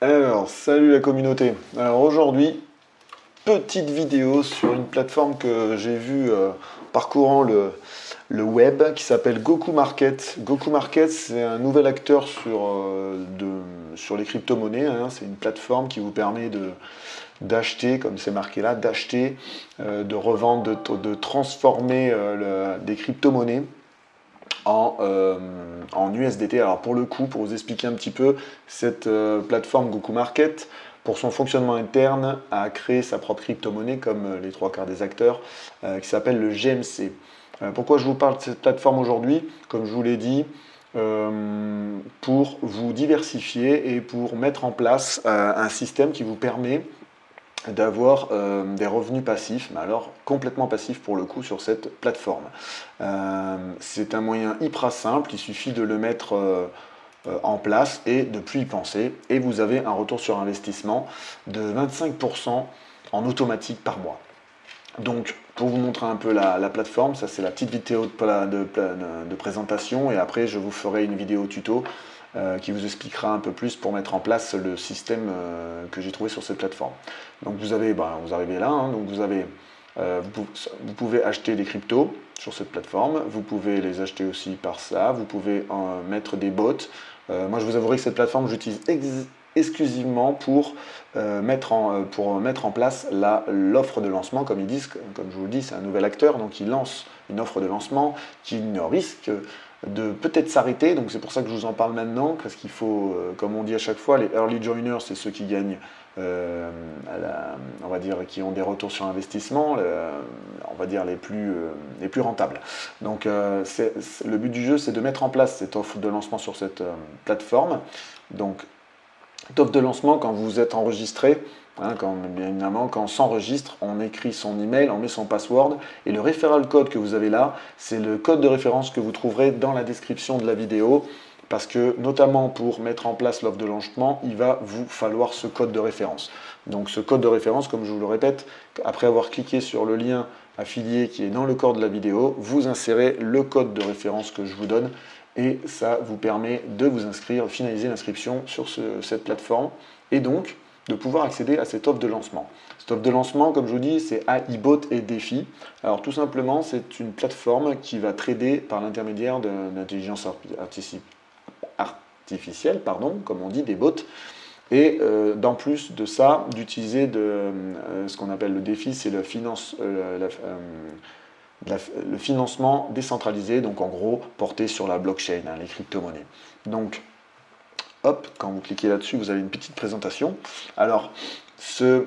Alors, salut la communauté. Alors aujourd'hui, petite vidéo sur une plateforme que j'ai vue parcourant le web qui s'appelle Goku Market. Goku Market, c'est un nouvel acteur sur les crypto-monnaies, hein. C'est une plateforme qui vous permet d'acheter, comme c'est marqué là, d'acheter, de revendre, de transformer des crypto-monnaies en USDT. Alors pour le coup, pour vous expliquer un petit peu, cette plateforme Goku Market, pour son fonctionnement interne, a créé sa propre crypto-monnaie, comme les trois quarts des acteurs, qui s'appelle le GMC. Pourquoi je vous parle de cette plateforme aujourd'hui? Comme je vous l'ai dit, pour vous diversifier et pour mettre en place un système qui vous permet d'avoir des revenus passifs, mais alors complètement passifs pour le coup sur cette plateforme. C'est un moyen hyper simple, il suffit de le mettre en place et de plus y penser, et vous avez un retour sur investissement de 25% en automatique par mois. Donc, pour vous montrer un peu la plateforme, ça c'est la petite vidéo de présentation, et après je vous ferai une vidéo tuto qui vous expliquera un peu plus pour mettre en place le système que j'ai trouvé sur cette plateforme. Donc vous arrivez là, hein, donc vous pouvez acheter des cryptos sur cette plateforme, vous pouvez les acheter aussi par ça, vous pouvez mettre des bots. Moi je vous avouerai que cette plateforme j'utilise exclusivement pour mettre en place l'offre de lancement, comme ils disent, comme je vous le dis, c'est un nouvel acteur, donc il lance une offre de lancement qui ne risque de peut-être s'arrêter, donc c'est pour ça que je vous en parle maintenant, parce qu'il faut, comme on dit à chaque fois, les early joiners, c'est ceux qui gagnent, on va dire, qui ont des retours sur investissement, on va dire les plus rentables. Donc le but du jeu, c'est de mettre en place cette offre de lancement sur cette plateforme. Donc top de lancement, quand vous êtes enregistré, hein, bien évidemment, quand on s'enregistre, on écrit son email, on met son password, et le referral code que vous avez là, c'est le code de référence que vous trouverez dans la description de la vidéo, parce que notamment pour mettre en place l'offre de lancement, il va vous falloir ce code de référence. Donc ce code de référence, comme je vous le répète, après avoir cliqué sur le lien affilié qui est dans le corps de la vidéo, vous insérez le code de référence que je vous donne, et ça vous permet de vous inscrire, finaliser l'inscription sur cette plateforme, et donc de pouvoir accéder à cette offre de lancement. Cette offre de lancement, comme je vous dis, c'est AIBot et Défi. Alors tout simplement, c'est une plateforme qui va trader par l'intermédiaire de l'intelligence artificielle, comme on dit, des bots. Et d'en plus de ça, d'utiliser ce qu'on appelle le défi, c'est le financement décentralisé, donc en gros porté sur la blockchain, hein, les crypto-monnaies. Donc, hop, quand vous cliquez là-dessus, vous avez une petite présentation. Alors, cette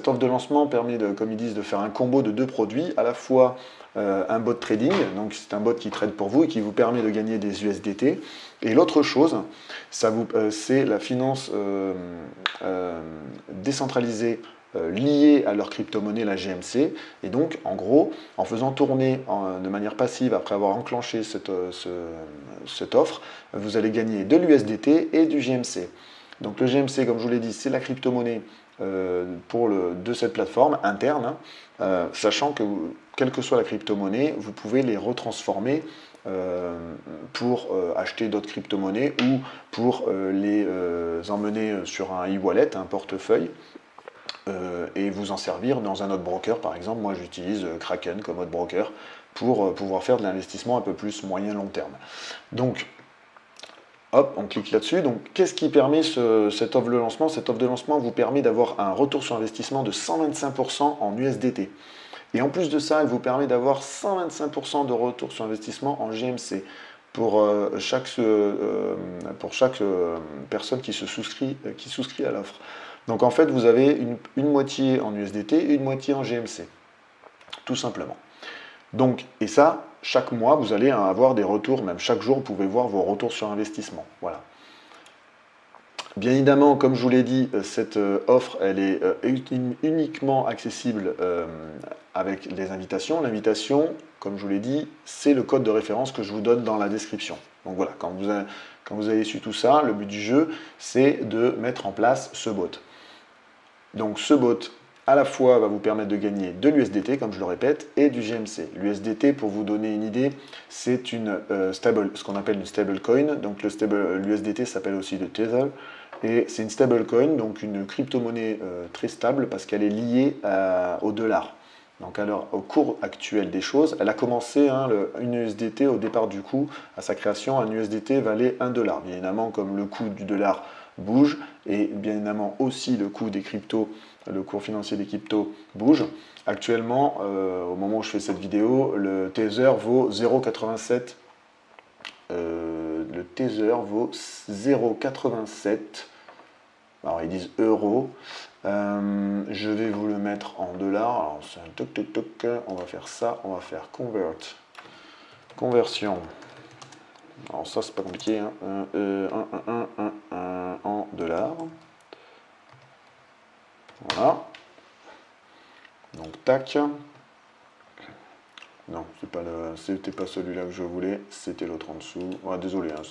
offre de lancement permet, comme ils disent, de faire un combo de deux produits, à la fois un bot trading, donc c'est un bot qui trade pour vous et qui vous permet de gagner des USDT, et l'autre chose, c'est la finance décentralisée liée à leur crypto-monnaie, la GMC, et donc en gros, en faisant tourner de manière passive, après avoir enclenché cette offre, vous allez gagner de l'USDT et du GMC. Donc le GMC, comme je vous l'ai dit, c'est la crypto-monnaie de cette plateforme interne, hein, sachant que quelle que soit la crypto-monnaie, vous pouvez les retransformer pour acheter d'autres crypto-monnaies ou pour les emmener sur un e-wallet, un portefeuille, et vous en servir dans un autre broker. Par exemple, moi j'utilise Kraken comme autre broker pour pouvoir faire de l'investissement un peu plus moyen-long terme. Donc, hop, on clique là-dessus. Donc, qu'est-ce qui permet cette offre de lancement? Cette offre de lancement vous permet d'avoir un retour sur investissement de 125% en USDT. Et en plus de ça, elle vous permet d'avoir 125% de retour sur investissement en GMC pour chaque personne qui souscrit à l'offre. Donc en fait, vous avez une moitié en USDT et une moitié en GMC, tout simplement. Donc, et ça, chaque mois, vous allez avoir des retours, même chaque jour, vous pouvez voir vos retours sur investissement. Voilà. Bien évidemment, comme je vous l'ai dit, cette offre, elle est uniquement accessible avec les invitations. L'invitation, comme je vous l'ai dit, c'est le code de référence que je vous donne dans la description. Donc voilà, quand vous avez su tout ça, le but du jeu, c'est de mettre en place ce bot. Donc ce bot, à la fois va vous permettre de gagner de l'USDT, comme je le répète, et du GMC. L'USDT, pour vous donner une idée, c'est ce qu'on appelle une stablecoin. Donc l'USDT s'appelle aussi le Tether. Et c'est une stablecoin, donc une crypto-monnaie très stable parce qu'elle est liée au dollar. Donc alors, au cours actuel des choses, elle a commencé, une USDT au départ du coup, à sa création, un USDT valait 1 dollar. Bien évidemment, comme le coût du dollar bouge, et bien évidemment aussi le coût des cryptos, le cours financier des cryptos bouge. Actuellement, au moment où je fais cette vidéo, le Tether vaut 0,87. Le Tether vaut 0,87. Alors ils disent euros. Je vais vous le mettre en dollars. Alors c'est un toc toc toc. On va faire ça. On va faire conversion. Alors ça c'est pas compliqué. Hein. En dollars. Voilà. Donc tac. Non, c'était pas celui-là que je voulais. C'était l'autre en dessous. Ouais, désolé. Hein,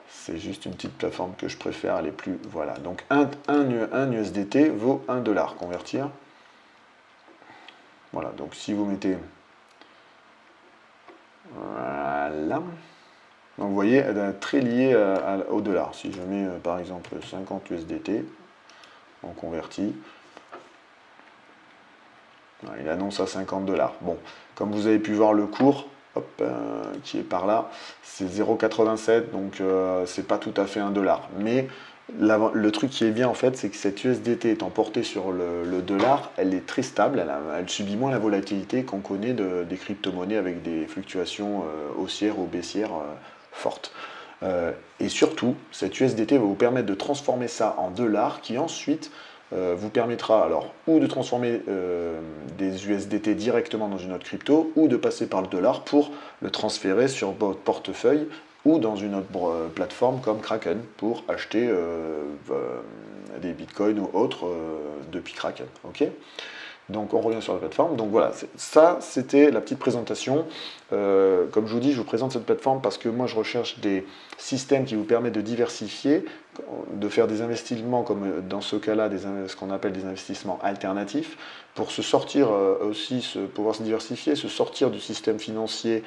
c'est juste une petite plateforme que je préfère, elle est plus. Voilà, donc un USDT vaut 1 dollar. Convertir. Voilà, donc si vous mettez. Voilà. Donc vous voyez, elle est très liée au dollar. Si je mets par exemple 50 USDT, on convertit. Il annonce à 50 dollars. Bon, comme vous avez pu voir le cours, hop, qui est par là, c'est 0,87, donc c'est pas tout à fait 1 dollar. Mais le truc qui est bien en fait, c'est que cette USDT étant portée sur le dollar, elle est très stable, elle subit moins la volatilité qu'on connaît des crypto-monnaies avec des fluctuations haussières ou baissières fortes. Et surtout, cette USDT va vous permettre de transformer ça en dollars qui ensuite vous permettra alors ou de transformer des USDT directement dans une autre crypto ou de passer par le dollar pour le transférer sur votre portefeuille ou dans une autre plateforme comme Kraken pour acheter des bitcoins ou autres depuis Kraken. Ok, donc on revient sur la plateforme. Donc voilà, ça c'était la petite présentation. Comme je vous dis, je vous présente cette plateforme parce que moi je recherche des systèmes qui vous permettent de diversifier, de faire des investissements comme dans ce cas-là, ce qu'on appelle des investissements alternatifs, pour se sortir pouvoir se diversifier, se sortir du système financier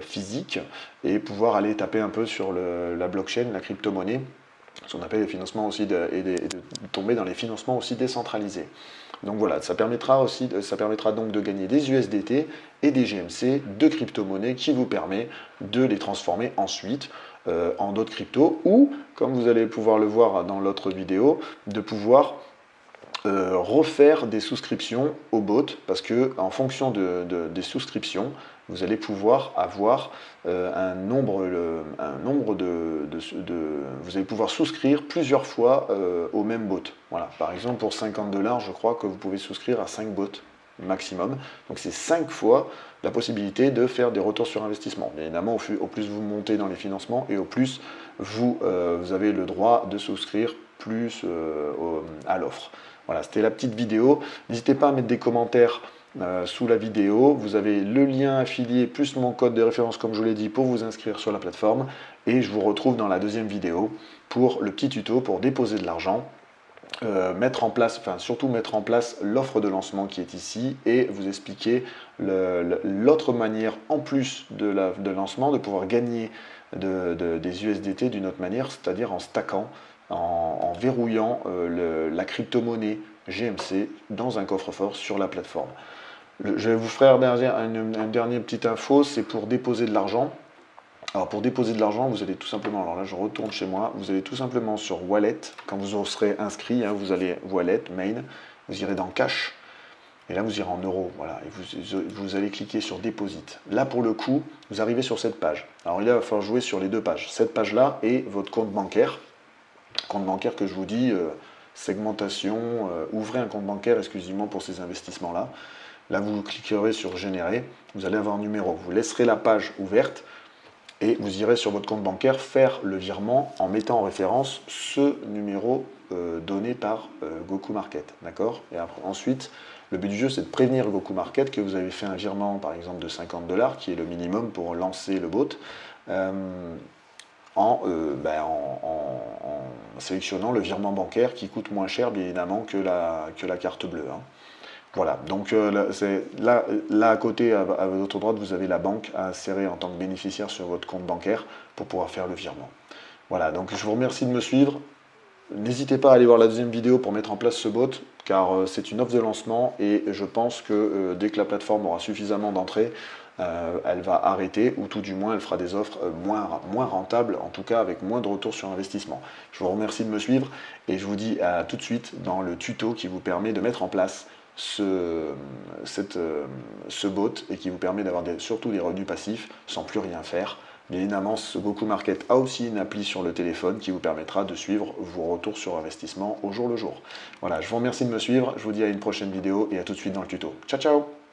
physique et pouvoir aller taper un peu sur la blockchain, la crypto-monnaie, ce qu'on appelle les financements aussi, et de tomber dans les financements aussi décentralisés. Donc voilà, ça permettra donc de gagner des USDT et des GMC de crypto-monnaies qui vous permet de les transformer ensuite en d'autres cryptos ou, comme vous allez pouvoir le voir dans l'autre vidéo, de pouvoir refaire des souscriptions au bot parce que en fonction des souscriptions, vous allez pouvoir avoir vous allez pouvoir souscrire plusieurs fois au même bot. Voilà. Par exemple, pour 50 dollars, je crois que vous pouvez souscrire à 5 bots maximum. Donc c'est 5 fois la possibilité de faire des retours sur investissement. Bien évidemment, au plus vous montez dans les financements et au plus vous avez le droit de souscrire plus à l'offre. Voilà, c'était la petite vidéo. N'hésitez pas à mettre des commentaires sous la vidéo. Vous avez le lien affilié plus mon code de référence, comme je vous l'ai dit, pour vous inscrire sur la plateforme. Et je vous retrouve dans la deuxième vidéo pour le petit tuto pour déposer de l'argent. Surtout mettre en place l'offre de lancement qui est ici et vous expliquer l'autre manière en plus de lancement de pouvoir gagner des USDT d'une autre manière, c'est-à-dire en stackant, en verrouillant la crypto-monnaie GMC dans un coffre-fort sur la plateforme. Je vais vous faire une dernière petite info, c'est pour déposer de l'argent. Alors pour déposer de l'argent, vous allez tout simplement, alors là je retourne chez moi, vous allez tout simplement sur Wallet, quand vous serez inscrit, vous allez Wallet, Main, vous irez dans Cash, et là vous irez en euros, voilà, et vous allez cliquer sur Deposit. Là pour le coup, vous arrivez sur cette page. Alors il va falloir jouer sur les deux pages, cette page-là et votre compte bancaire que je vous dis, segmentation, ouvrez un compte bancaire exclusivement pour ces investissements-là. Là vous cliquerez sur Générer, vous allez avoir un numéro, vous laisserez la page ouverte, et vous irez sur votre compte bancaire faire le virement en mettant en référence ce numéro donné par Goku Market. D'accord? Et ensuite, le but du jeu, c'est de prévenir Goku Market que vous avez fait un virement, par exemple, de 50 dollars, qui est le minimum pour lancer le bot, sélectionnant le virement bancaire qui coûte moins cher, bien évidemment, que la carte bleue, hein. Voilà, donc là à côté, à votre droite, vous avez la banque à insérer en tant que bénéficiaire sur votre compte bancaire pour pouvoir faire le virement. Voilà, donc je vous remercie de me suivre. N'hésitez pas à aller voir la deuxième vidéo pour mettre en place ce bot, car c'est une offre de lancement et je pense que dès que la plateforme aura suffisamment d'entrées, elle va arrêter, ou tout du moins elle fera des offres moins rentables, en tout cas avec moins de retour sur investissement. Je vous remercie de me suivre et je vous dis à tout de suite dans le tuto qui vous permet de mettre en place ce bot et qui vous permet d'avoir surtout des revenus passifs sans plus rien faire. Bien évidemment, ce Goku Market a aussi une appli sur le téléphone qui vous permettra de suivre vos retours sur investissement au jour le jour. Voilà, je vous remercie de me suivre, je vous dis à une prochaine vidéo et à tout de suite dans le tuto. Ciao ciao!